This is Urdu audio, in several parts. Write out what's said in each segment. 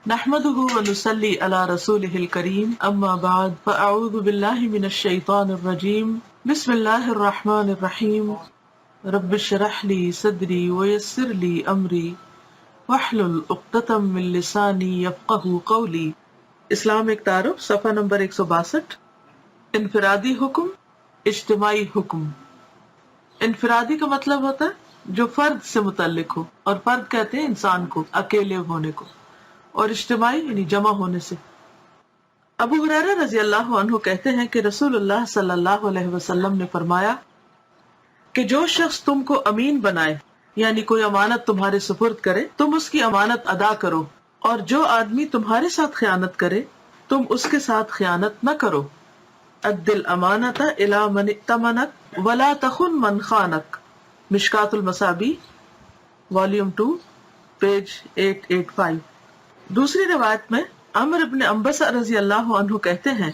نحمده ونصلي على رسوله الكريم اما بعد فاعوذ بالله من الشيطان الرجيم بسم الله الرحمن الرحيم رب اشرح لي صدري ويسر لي امري واحلل عقدة من لساني يفقهوا قولي۔ اسلامک تعارف صفحہ نمبر 162۔ انفرادی حکم، اجتماعی حکم۔ انفرادی کا مطلب ہوتا ہے جو فرد سے متعلق ہو، اور فرد کہتے ہیں انسان کو، اکیلے ہونے کو، اور اجتماعی یعنی جمع ہونے سے۔ ابو ہریرہ رضی اللہ عنہ کہتے ہیں کہ رسول اللہ صلی اللہ علیہ وسلم نے فرمایا کہ جو شخص تم کو امین بنائے، یعنی کوئی امانت تمہارے سپرد کرے، تم اس کی امانت ادا کرو، اور جو آدمی تمہارے ساتھ خیانت کرے تم اس کے ساتھ خیانت نہ کرو۔ اد الامانۃ الی من ائتمنک ولا تخن من خانک، مشکات المصابیح والیوم 2 پیج 885۔ دوسری روایت میں عمر ابن انبسہ رضی اللہ عنہ کہتے ہیں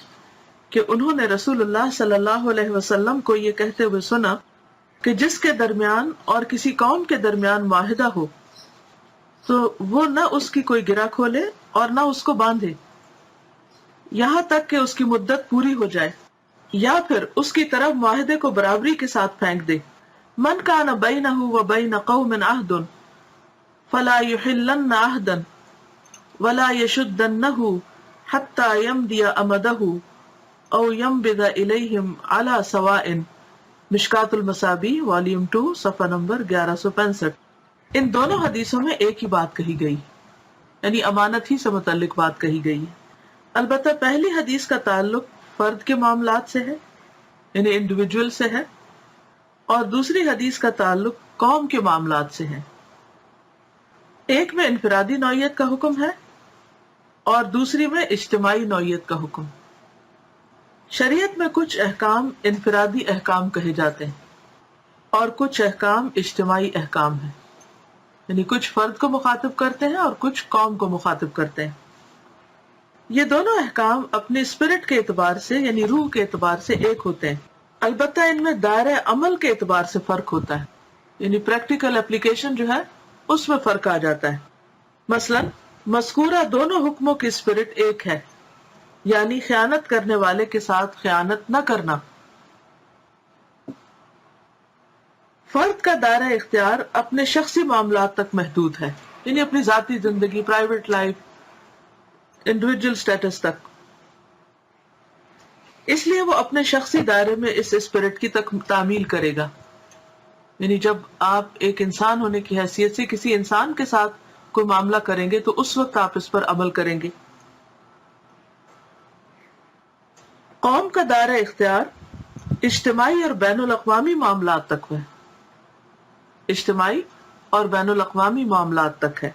کہ انہوں نے رسول اللہ صلی اللہ علیہ وسلم کو یہ کہتے ہوئے سنا کہ جس کے درمیان اور کسی قوم کے درمیان معاہدہ ہو تو وہ نہ اس کی کوئی گرہ کھولے اور نہ اس کو باندھے یہاں تک کہ اس کی مدت پوری ہو جائے، یا پھر اس کی طرف معاہدے کو برابری کے ساتھ پھینک دے۔ من کان بینہ وبین قوم عہد فلا یحلن عہدا ولا یشدنہ حتی یمضی امدہ او ینبض الیہم علی سواء، مشکات المصابیح والیوم 2 صفحہ نمبر 1165۔ ان دونوں حدیثوں میں ایک ہی بات کہی گئی، یعنی امانت ہی سے متعلق بات کہی گئی ہے۔ البتہ پہلی حدیث کا تعلق فرد کے معاملات سے ہے، یعنی انڈیویجول سے ہے، اور دوسری حدیث کا تعلق قوم کے معاملات سے ہے۔ ایک میں انفرادی نوعیت کا حکم ہے اور دوسری میں اجتماعی نوعیت کا حکم۔ شریعت میں کچھ احکام انفرادی احکام کہے جاتے ہیں اور کچھ احکام اجتماعی احکام ہیں، یعنی کچھ فرد کو مخاطب کرتے ہیں اور کچھ قوم کو مخاطب کرتے ہیں۔ یہ دونوں احکام اپنے اسپرٹ کے اعتبار سے یعنی روح کے اعتبار سے ایک ہوتے ہیں، البتہ ان میں دائرہ عمل کے اعتبار سے فرق ہوتا ہے، یعنی پریکٹیکل اپلیکیشن جو ہے اس میں فرق آ جاتا ہے۔ مثلا مذکورہ دونوں حکموں کی اسپرٹ ایک ہے، یعنی خیانت کرنے والے کے ساتھ خیانت نہ کرنا۔ فرد کا دائرہ اختیار اپنے شخصی معاملات تک محدود ہے، یعنی اپنی ذاتی زندگی، پرائیویٹ لائف، انڈیویجول سٹیٹس تک، اس لیے وہ اپنے شخصی دائرے میں اس اسپرٹ کی تعمیل کرے گا۔ یعنی جب آپ ایک انسان ہونے کی حیثیت سے کسی انسان کے ساتھ کوئی معاملہ کریں گے تو اس وقت آپ اس پر عمل کریں گے۔ قوم کا دائرہ اختیار اجتماعی اور بین الاقوامی معاملات تک ہے، اجتماعی اور بین الاقوامی معاملات تک ہے،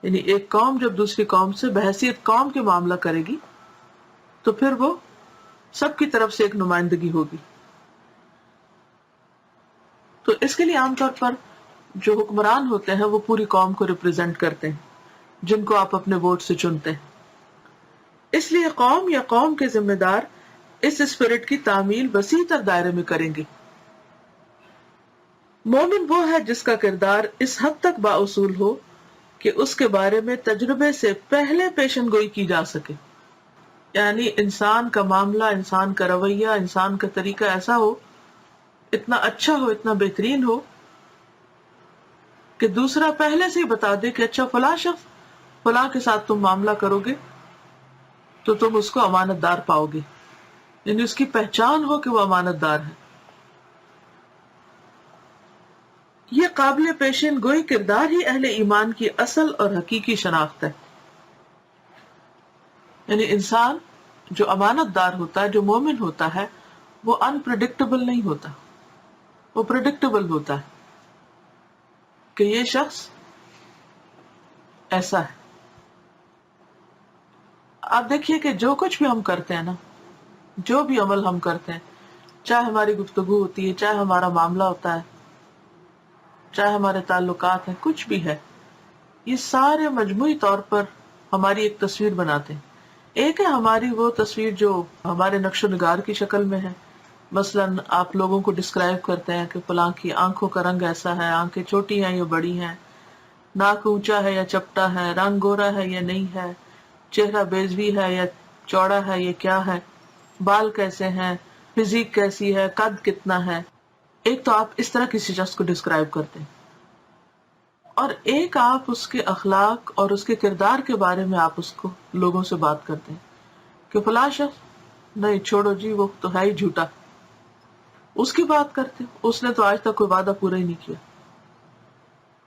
یعنی ایک قوم جب دوسری قوم سے بحیثیت قوم کے معاملہ کرے گی تو پھر وہ سب کی طرف سے ایک نمائندگی ہوگی۔ تو اس کے لیے عام طور پر جو حکمران ہوتے ہیں وہ پوری قوم کو ریپرزینٹ کرتے ہیں، جن کو آپ اپنے ووٹ سے چنتے ہیں۔ اس لیے قوم یا قوم کے ذمہ دار اس اسپرٹ کی تعمیل وسیع تر دائرے میں کریں گے۔ مومن وہ ہے جس کا کردار اس حد تک بااصول ہو کہ اس کے بارے میں تجربے سے پہلے پیشن گوئی کی جا سکے، یعنی انسان کا معاملہ، انسان کا رویہ، انسان کا طریقہ ایسا ہو، اتنا اچھا ہو، اتنا بہترین ہو کہ دوسرا پہلے سے ہی بتا دے کہ اچھا فلاں شخص فلاں کے ساتھ تم معاملہ کرو گے تو تم اس کو امانت دار پاؤ گے، یعنی اس کی پہچان ہو کہ وہ امانت دار ہے۔ یہ قابل پیشن گوئی کردار ہی اہل ایمان کی اصل اور حقیقی شناخت ہے۔ یعنی انسان جو امانت دار ہوتا ہے، جو مومن ہوتا ہے، وہ انپریڈکٹیبل نہیں ہوتا، وہ پریڈکٹیبل ہوتا ہے کہ یہ شخص ایسا ہے۔ آپ دیکھیے کہ جو کچھ بھی ہم کرتے ہیں نا، جو بھی عمل ہم کرتے ہیں، چاہے ہماری گفتگو ہوتی ہے، چاہے ہمارا معاملہ ہوتا ہے، چاہے ہمارے تعلقات ہیں، کچھ بھی ہے، یہ سارے مجموعی طور پر ہماری ایک تصویر بناتے ہیں۔ ایک ہے ہماری وہ تصویر جو ہمارے نقش و نگار کی شکل میں ہے، مثلاً آپ لوگوں کو ڈسکرائب کرتے ہیں کہ فلاں کی آنکھوں کا رنگ ایسا ہے، آنکھیں چھوٹی ہیں یا بڑی ہیں، ناک اونچا ہے یا چپٹا ہے، رنگ گورا ہے یا نہیں ہے، چہرہ بیضوی ہے یا چوڑا ہے، یہ کیا ہے، بال کیسے ہیں، فزیک کیسی ہے، قد کتنا ہے. ایک تو آپ اس طرح کسی شخص کو ڈسکرائب کرتے ہیں، اور ایک آپ اس کے اخلاق اور اس کے کردار کے بارے میں آپ اس کو لوگوں سے بات کرتے ہیں کہ فلاں شخص، نہیں چھوڑو جی وہ تو ہے ہی جھوٹا، اس کی بات کرتے اس نے تو آج تک کوئی وعدہ پورا ہی نہیں کیا،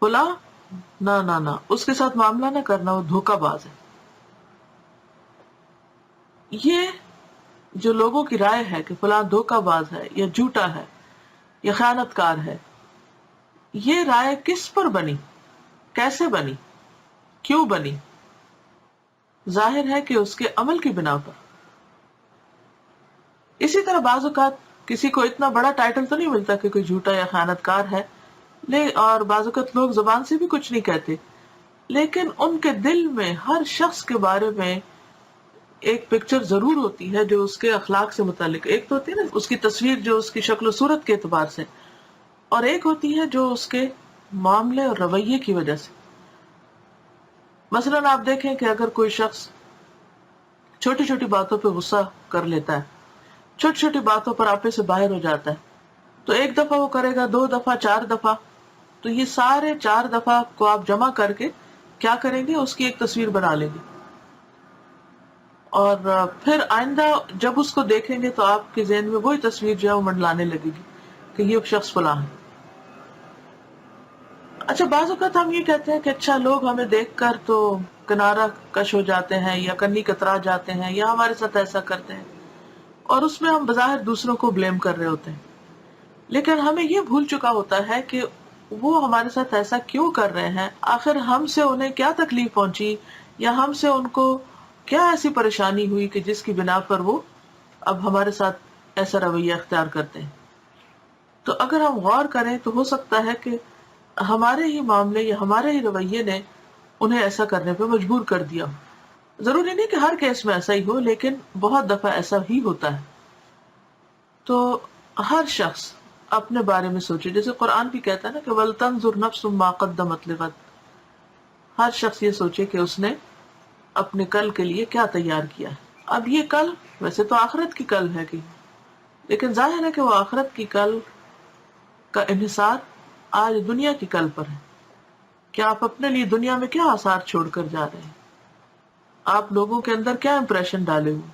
فلاں نہ نہ نہ اس کے ساتھ معاملہ نہ کرنا، وہ دھوکہ باز ہے. یہ جو لوگوں کی رائے ہے کہ فلاں دھوکہ باز ہے یا جھوٹا ہے یا خیانت کار ہے، یہ رائے کس پر بنی، کیسے بنی، کیوں بنی؟ ظاہر ہے کہ اس کے عمل کی بنا پر. اسی طرح بعض اوقات کسی کو اتنا بڑا ٹائٹل تو نہیں ملتا کہ کوئی جھوٹا یا خیانت کار ہے، اور بعض اوقات لوگ زبان سے بھی کچھ نہیں کہتے، لیکن ان کے دل میں ہر شخص کے بارے میں ایک پکچر ضرور ہوتی ہے جو اس کے اخلاق سے متعلق. ایک تو ہوتی ہے نا اس کی تصویر جو اس کی شکل و صورت کے اعتبار سے، اور ایک ہوتی ہے جو اس کے معاملے اور رویے کی وجہ سے. مثلاً آپ دیکھیں کہ اگر کوئی شخص چھوٹی چھوٹی باتوں پہ غصہ کر لیتا ہے، چھوٹی چھوٹی باتوں پر آپے سے باہر ہو جاتا ہے، تو ایک دفعہ وہ کرے گا، 2 دفعہ، 4 دفعہ، تو یہ سارے 4 دفعہ کو آپ جمع کر کے کیا کریں گے، اس کی ایک تصویر بنا لیں گے. اور پھر آئندہ جب اس کو دیکھیں گے تو آپ کے ذہن میں وہی تصویر جو ہے وہ منڈلانے لگے گی کہ یہ شخص فلاں ہے. اچھا بعض اوقات ہم یہ کہتے ہیں کہ اچھا لوگ ہمیں دیکھ کر تو کنارہ کش ہو جاتے ہیں یا کنی کترا جاتے ہیں یا ہمارے ساتھ ایسا کرتے ہیں، اور اس میں ہم بظاہر دوسروں کو بلیم کر رہے ہوتے ہیں، لیکن ہمیں یہ بھول چکا ہوتا ہے کہ وہ ہمارے ساتھ ایسا کیوں کر رہے ہیں، آخر ہم سے انہیں کیا تکلیف پہنچی یا ہم سے ان کو کیا ایسی پریشانی ہوئی کہ جس کی بنا پر وہ اب ہمارے ساتھ ایسا رویہ اختیار کرتے ہیں. تو اگر ہم غور کریں تو ہو سکتا ہے کہ ہمارے ہی معاملے یا ہمارے ہی رویے نے انہیں ایسا کرنے پہ مجبور کر دیا ہو. ضروری نہیں کہ ہر کیس میں ایسا ہی ہو، لیکن بہت دفعہ ایسا ہی ہوتا ہے. تو ہر شخص اپنے بارے میں سوچے، جیسے قرآن بھی کہتا ہے نا کہ وَلْتَنْظُرْ نَفْسٌ مَا قَدَّمَتْ لِغَدٍ. ہر شخص یہ سوچے کہ اس نے اپنے کل کے لیے کیا تیار کیا ہے. اب یہ کل ویسے تو آخرت کی کل ہے کہ، لیکن ظاہر ہے کہ وہ آخرت کی کل کا انحصار آج دنیا کی کل پر ہے کہ آپ اپنے لیے دنیا میں کیا آثار چھوڑ کر جا رہے ہیں، آپ لوگوں کے اندر کیا امپریشن ڈالے ہوئے.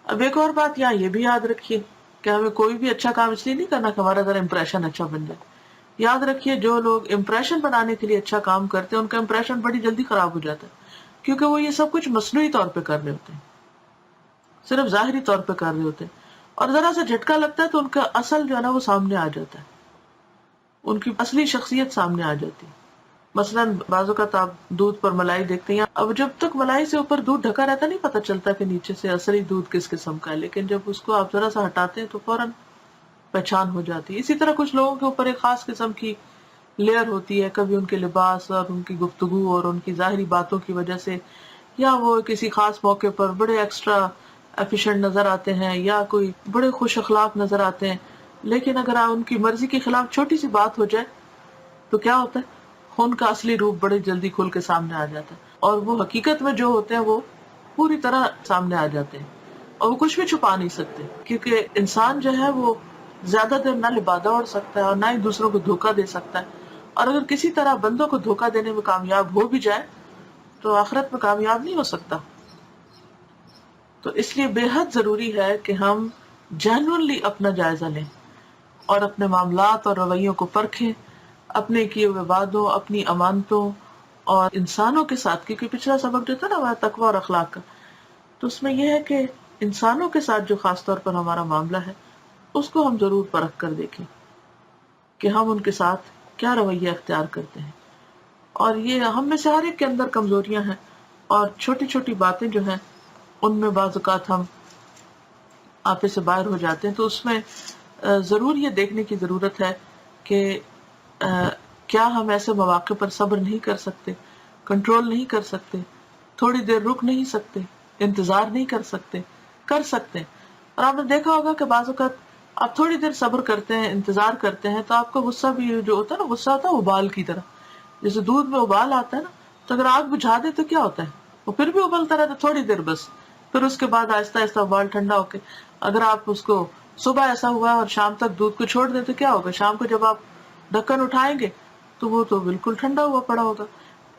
اب ایک اور بات یہاں یہ بھی یاد رکھیے کہ ہمیں کوئی بھی اچھا کام اس لیے نہیں کرنا کہ ہمارا ذرا امپریشن اچھا بن جائے. یاد رکھیے جو لوگ امپریشن بنانے کے لیے اچھا کام کرتے ہیں ان کا امپریشن بڑی جلدی خراب ہو جاتا ہے، کیونکہ وہ یہ سب کچھ مصنوعی طور پہ کر رہے ہوتے ہیں، صرف ظاہری طور پہ کر رہے ہوتے ہیں، اور ذرا سا جھٹکا لگتا ہے تو ان کا اصل جو ہے نا وہ سامنے آ جاتا ہے، ان کی اصلی شخصیت سامنے آ جاتی ہے. مثلاً بعض اوقات آپ دودھ پر ملائی دیکھتے ہیں، اب جب تک ملائی سے اوپر دودھ ڈھکا رہتا نہیں پتا چلتا کہ نیچے سے اصلی دودھ کس قسم کا ہے، لیکن جب اس کو آپ ذرا سا ہٹاتے ہیں تو فوراً پہچان ہو جاتی ہے. اسی طرح کچھ لوگوں کے اوپر ایک خاص قسم کی لیئر ہوتی ہے، کبھی ان کے لباس اور ان کی گفتگو اور ان کی ظاہری باتوں کی وجہ سے، یا وہ کسی خاص موقع پر بڑے ایکسٹرا ایفیشینٹ نظر آتے ہیں یا کوئی بڑے خوش اخلاق نظر آتے ہیں، لیکن اگر ان کی مرضی کے خلاف چھوٹی سی بات ہو جائے تو کیا ہوتا ہے، ان کا اصلی روپ بڑی جلدی کھل کے سامنے آ جاتا ہے، اور وہ حقیقت میں جو ہوتے ہیں وہ پوری طرح سامنے آ جاتے ہیں، اور وہ کچھ بھی چھپا نہیں سکتے، کیونکہ انسان جو ہے وہ زیادہ دیر نہ لبادہ اڑ سکتا ہے اور نہ ہی دوسروں کو دھوکہ دے سکتا ہے، اور اگر کسی طرح بندوں کو دھوکہ دینے میں کامیاب ہو بھی جائے تو آخرت میں کامیاب نہیں ہو سکتا. تو اس لیے بے حد ضروری ہے کہ ہم جینوئنلی اپنا جائزہ لیں اور اپنے معاملات اور رویوں کو پرکھیں، اپنے کیے ہوئے وعدوں، اپنی امانتوں اور انسانوں کے ساتھ، کیونکہ پچھلا سبق جو تھا نا ہمارا تقوی اور اخلاق کا، تو اس میں یہ ہے کہ انسانوں کے ساتھ جو خاص طور پر ہمارا معاملہ ہے اس کو ہم ضرور پرکھ کر دیکھیں کہ ہم ان کے ساتھ کیا رویہ اختیار کرتے ہیں. اور یہ ہم میں سے ہر ایک کے اندر کمزوریاں ہیں، اور چھوٹی چھوٹی باتیں جو ہیں ان میں بعض اوقات ہم آپے سے باہر ہو جاتے ہیں. تو اس میں ضرور یہ دیکھنے کی ضرورت ہے کہ کیا ہم ایسے مواقع پر صبر نہیں کر سکتے، کنٹرول نہیں کر سکتے، تھوڑی دیر رک نہیں سکتے، انتظار نہیں کر سکتے، کر سکتے. اور آپ نے دیکھا ہوگا کہ بعض اوقات آپ تھوڑی دیر صبر کرتے ہیں، انتظار کرتے ہیں، تو آپ کا غصہ بھی جو ہوتا ہے نا، غصہ ہوتا ہے ابال کی طرح، جیسے دودھ میں ابال آتا ہے نا، تو اگر آگ بجھا دے تو کیا ہوتا ہے، وہ پھر بھی ابلتا رہتا تھوڑی دیر بس، پھر اس کے بعد آہستہ آہستہ ابال ٹھنڈا ہو کے اگر آپ اس کو صبح ایسا ہوا اور شام تک دودھ کو چھوڑ دیں تو کیا ہوگا، شام کو جب آپ ڈھکن اٹھائیں گے تو وہ تو بالکل ٹھنڈا ہوا پڑا ہوگا۔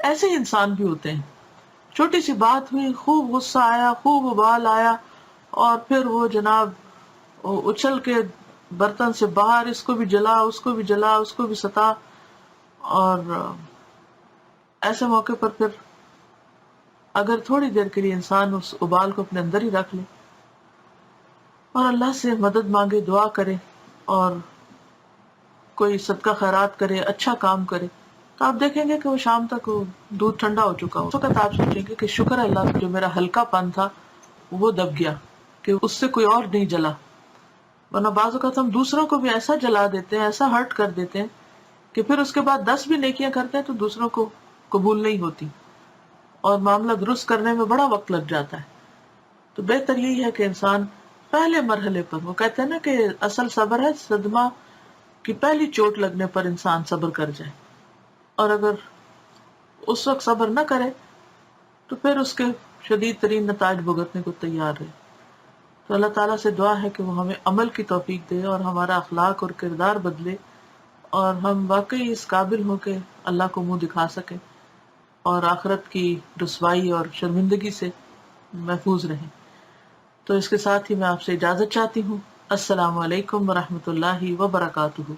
ایسے ہی انسان بھی ہوتے ہیں، چھوٹی سی بات ہوئی، خوب غصہ آیا، خوب ابال آیا، اور پھر وہ جناب اچھل کے برتن سے باہر، اس کو بھی جلا، اس کو بھی جلا، اس کو بھی ستا، اور ایسے موقع پر پھر اگر تھوڑی دیر کے لیے انسان اس ابال کو اپنے اندر ہی رکھ لے اور اللہ سے مدد مانگے، دعا کرے، اور کوئی صدقہ خیرات کرے، اچھا کام کرے، تو آپ دیکھیں گے کہ وہ شام تک وہ دودھ ٹھنڈا ہو چکا ہو۔ اس وقت آپ سوچیں گے کہ شکر ہے اللہ کا، جو میرا ہلکا پن تھا وہ دب گیا، کہ اس سے کوئی اور نہیں جلا۔ ورنہ بعض اوقات ہم دوسروں کو بھی ایسا جلا دیتے ہیں، ایسا ہرٹ کر دیتے ہیں کہ پھر اس کے بعد 10 بھی نیکیاں کرتے ہیں تو دوسروں کو قبول نہیں ہوتی، اور معاملہ درست کرنے میں بڑا وقت لگ جاتا ہے۔ تو بہتر یہی ہے کہ انسان پہلے مرحلے پر، وہ کہتے ہیں نا کہ اصل صبر ہے صدمہ کی پہلی چوٹ لگنے پر انسان صبر کر جائے، اور اگر اس وقت صبر نہ کرے تو پھر اس کے شدید ترین نتائج بھگتنے کو تیار رہے۔ تو اللہ تعالیٰ سے دعا ہے کہ وہ ہمیں عمل کی توفیق دے اور ہمارا اخلاق اور کردار بدلے، اور ہم واقعی اس قابل ہوں کہ اللہ کو منہ دکھا سکیں اور آخرت کی رسوائی اور شرمندگی سے محفوظ رہیں۔ تو اس کے ساتھ ہی میں آپ سے اجازت چاہتی ہوں۔ السلام علیکم ورحمۃ اللہ وبرکاتہ۔